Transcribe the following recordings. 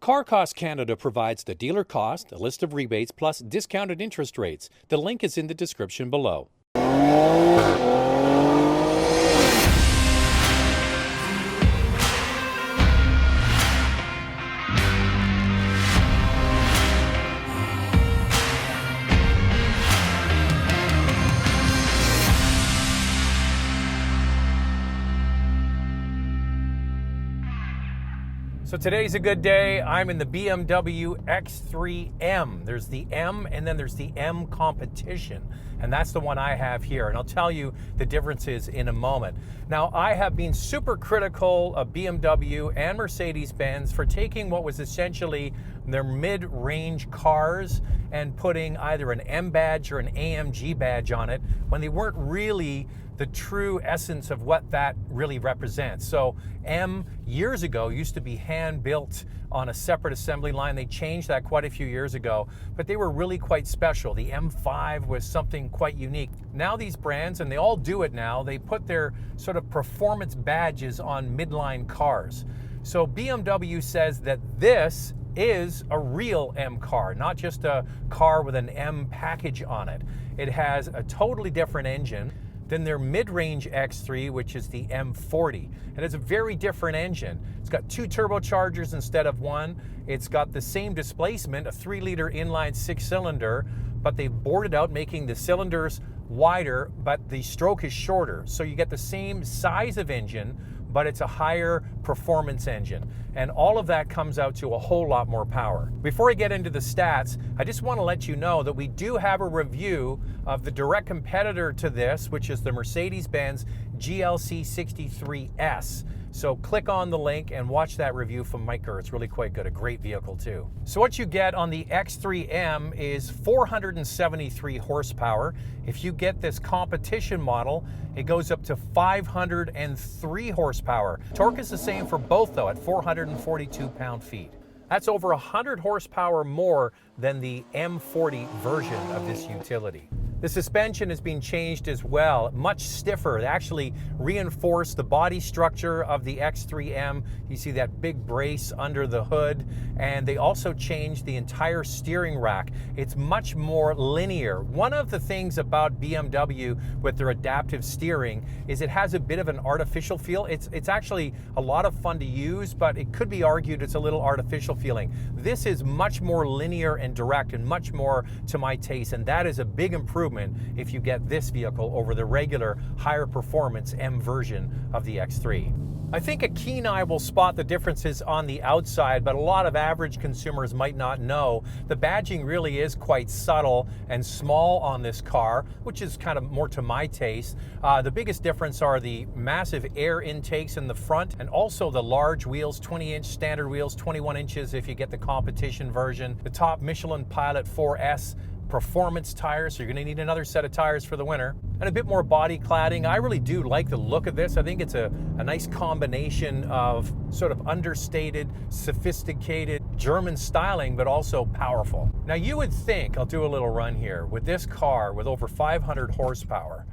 Car Cost Canada provides the dealer cost, a list of rebates, plus discounted interest rates. The link is in the description below. So today's a good day. I'm in the BMW X3 M. There's the M and then there's the M Competition. And that's the one I have here. And I'll tell you the differences in a moment. Now, I have been super critical of BMW and Mercedes-Benz for taking what was essentially their mid-range cars and putting either an M badge or an AMG badge on it when they weren't really the true essence of what that really represents. So M years ago used to be hand-built on a separate assembly line. They changed that quite a few years ago, but they were really quite special. The M5 was something quite unique. Now these brands, and they all do it now, they put their sort of performance badges on midline cars. So BMW says that this is a real M car, not just a car with an M package on it. It has a totally different engine than their mid-range X3, which is the M40. And it's a very different engine. It's got 2 turbochargers instead of 1. It's got the same displacement, a 3-liter inline 6-cylinder, but they've boarded out, making the cylinders wider, but the stroke is shorter. So you get the same size of engine, but it's a higher performance engine. And all of that comes out to a whole lot more power. Before I get into the stats, I just want to let you know that we do have a review of the direct competitor to this, which is the Mercedes-Benz GLC 63S. So click on the link and watch that review from Mike Gurr. It's really quite good, a great vehicle too. So what you get on the X3M is 473 horsepower. If you get this competition model, it goes up to 503 horsepower. Torque is the same for both though, at 442 pound-feet. That's over 100 horsepower more than the M40 version of this utility. The suspension has been changed as well, much stiffer. They actually reinforced the body structure of the X3M. You see that big brace under the hood, and they also changed the entire steering rack. It's much more linear. One of the things about BMW with their adaptive steering is it has a bit of an artificial feel. It's actually a lot of fun to use, but it could be argued it's a little artificial feeling. This is much more linear and direct and much more to my taste, and that is a big improvement if you get this vehicle over the regular higher performance M version of the X3. I think a keen eye will spot the differences on the outside, but a lot of average consumers might not know. The badging really is quite subtle and small on this car, which is kind of more to my taste. The biggest difference are the massive air intakes in the front and also the large wheels, 20-inch standard wheels, 21 inches if you get the competition version. The top Michelin Pilot 4S performance tires, so you're going to need another set of tires for the winter, and a bit more body cladding. I really do like the look of this. I think it's a nice combination of sort of understated, sophisticated German styling, but also powerful. Now you would think, I'll do a little run here, with this car with over 500 horsepower,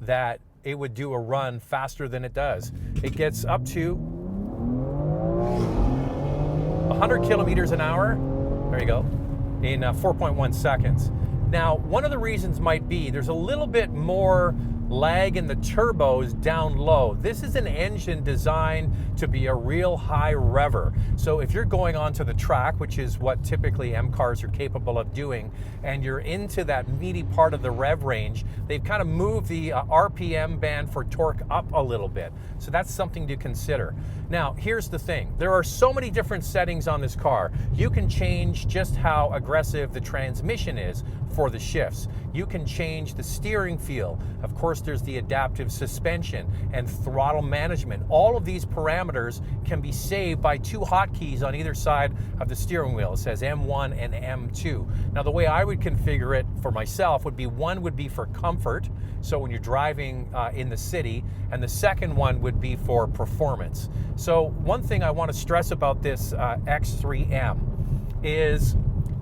that it would do a run faster than it does. It gets up to 100 kilometers an hour, there you go, in 4.1 seconds. Now, one of the reasons might be there's a little bit more lag in the turbos down low. This is an engine designed to be a real high revver. So if you're going onto the track, which is what typically M cars are capable of doing, and you're into that meaty part of the rev range, they've kind of moved the RPM band for torque up a little bit. So that's something to consider. Now, here's the thing. There are so many different settings on this car. You can change just how aggressive the transmission is for the shifts. You can change the steering feel. Of course, there's the adaptive suspension and throttle management. All of these parameters can be saved by 2 hotkeys on either side of the steering wheel. It says M1 and M2. Now, the way I would configure it for myself would be, one would be for comfort, so when you're driving in the city, and the second one would be for performance. So one thing I want to stress about this X3M is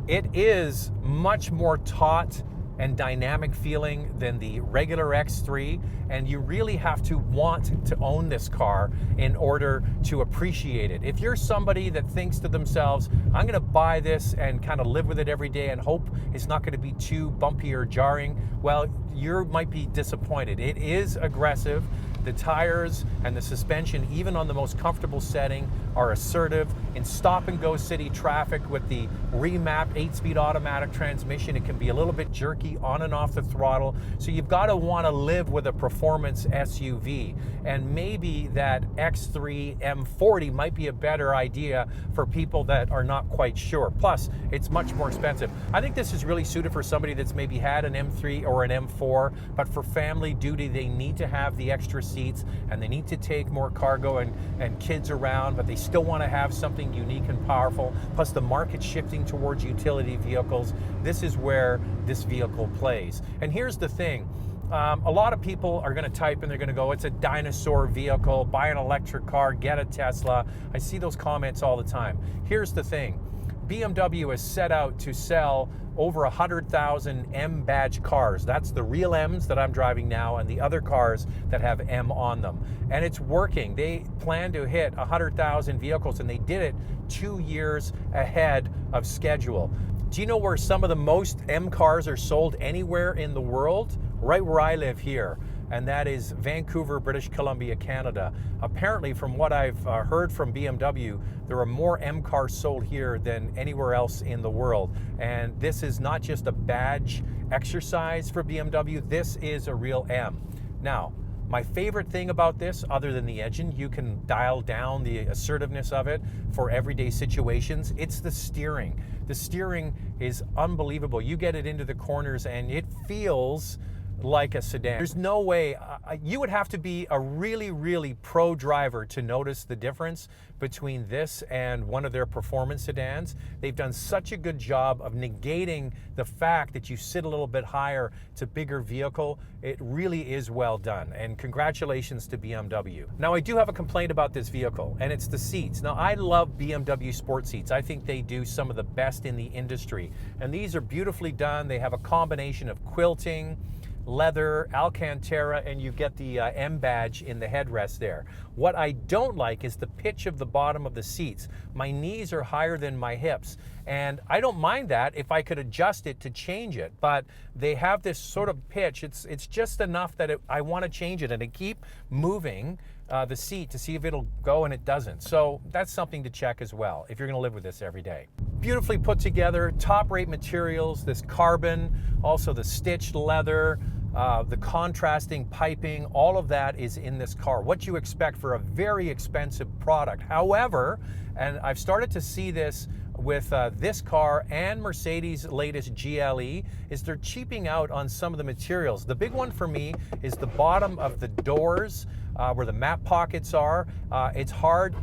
it is much more taut and dynamic feeling than the regular X3, and you really have to want to own this car in order to appreciate it. If you're somebody that thinks to themselves, I'm going to buy this and kind of live with it every day and hope it's not going to be too bumpy or jarring, well, you might be disappointed. It is aggressive. The tires and the suspension, even on the most comfortable setting, are assertive. In stop-and-go city traffic with the remapped 8-speed automatic transmission, it can be a little bit jerky on and off the throttle. So you've got to want to live with a performance SUV. And maybe that X3 M40 might be a better idea for people that are not quite sure. Plus, it's much more expensive. I think this is really suited for somebody that's maybe had an M3 or an M4, but for family duty, they need to have the extra seats and they need to take more cargo and kids around, but they still want to have something unique and powerful. Plus, the market's shifting towards utility vehicles. This is where this vehicle plays. And here's the thing. A lot of people are going to type and they're going to go, it's a dinosaur vehicle, buy an electric car, get a Tesla. I see those comments all the time. Here's the thing. BMW has set out to sell over 100,000 M badge cars. That's the real M's that I'm driving now and the other cars that have M on them. And it's working. They plan to hit 100,000 vehicles and they did it 2 years ahead of schedule. Do you know where some of the most M cars are sold anywhere in the world? Right where I live here, and that is Vancouver, British Columbia, Canada. Apparently, from what I've heard from BMW, there are more M cars sold here than anywhere else in the world. And this is not just a badge exercise for BMW, this is a real M. Now, my favorite thing about this, other than the engine, you can dial down the assertiveness of it for everyday situations, it's the steering. The steering is unbelievable. You get it into the corners and it feels like a sedan. There's no way, you would have to be a really, really pro driver to notice the difference between this and one of their performance sedans. They've done such a good job of negating the fact that you sit a little bit higher to bigger vehicle. It really is well done, and congratulations to BMW. Now, I do have a complaint about this vehicle, and it's the seats. Now, I love BMW sport seats. I think they do some of the best in the industry, and these are beautifully done. They have a combination of quilting, leather, Alcantara, and you get the M badge in the headrest there. What I don't like is the pitch of the bottom of the seats. My knees are higher than my hips, and I don't mind that if I could adjust it to change it, but they have this sort of pitch. It's just enough that I want to change it, and I keep moving the seat to see if it'll go, and it doesn't. So that's something to check as well if you're going to live with this every day. Beautifully put together, top-rate materials, this carbon, also the stitched leather, the contrasting piping, all of that is in this car. What you expect for a very expensive product. However, and I've started to see this with this car and Mercedes' latest GLE, is they're cheaping out on some of the materials. The big one for me is the bottom of the doors where the map pockets are. It's hard,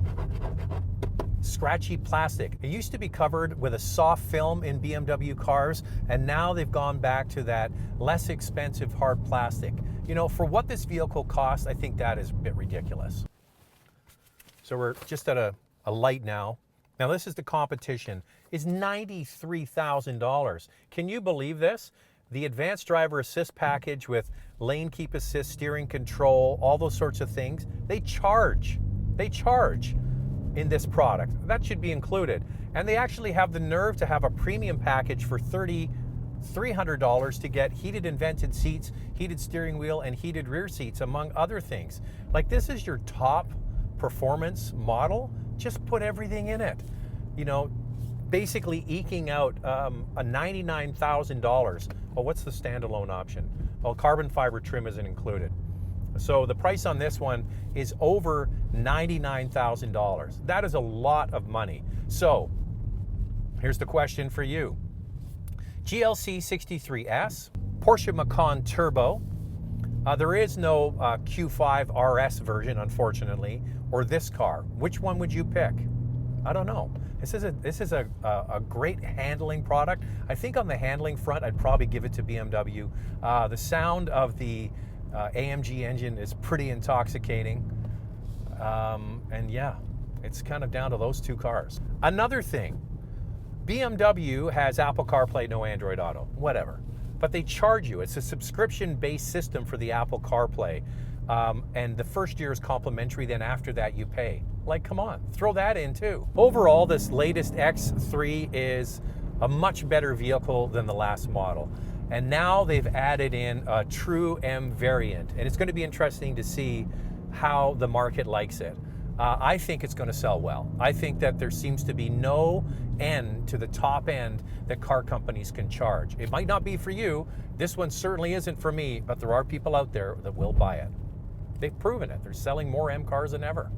scratchy plastic. It used to be covered with a soft film in BMW cars, and now they've gone back to that less expensive hard plastic. You know, for what this vehicle costs, I think that is a bit ridiculous. So we're just at a light now. Now this is the competition. It's $93,000. Can you believe this? The advanced driver assist package with lane keep assist, steering control, all those sorts of things, they charge in this product. That should be included. And they actually have the nerve to have a premium package for $3,300 to get heated and vented seats, heated steering wheel, and heated rear seats, among other things. Like, this is your top performance model. Just put everything in it. You know, basically eking out a $99,000. Well, what's the standalone option? Well, carbon fiber trim isn't included. So the price on this one is over $99,000. That is a lot of money. So here's the question for you. GLC 63S, Porsche Macan Turbo. There is no Q5 RS version, unfortunately, or this car. Which one would you pick? I don't know. This is a great handling product. I think on the handling front, I'd probably give it to BMW. The sound of the AMG engine is pretty intoxicating. And yeah, it's kind of down to those two cars. Another thing, BMW has Apple CarPlay, no Android Auto, whatever. but they charge you. It's a subscription-based system for the Apple CarPlay. And the first year is complimentary, then after that you pay. Like, come on, throw that in too. Overall, this latest X3 is a much better vehicle than the last model. And now they've added in a true M variant. And it's going to be interesting to see how the market likes it. I think it's going to sell well. I think that there seems to be no end to the top end that car companies can charge. It might not be for you. This one certainly isn't for me, but there are people out there that will buy it. They've proven it. They're selling more M cars than ever.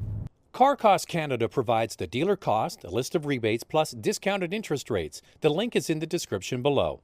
Car Cost Canada provides the dealer cost, a list of rebates, plus discounted interest rates. The link is in the description below.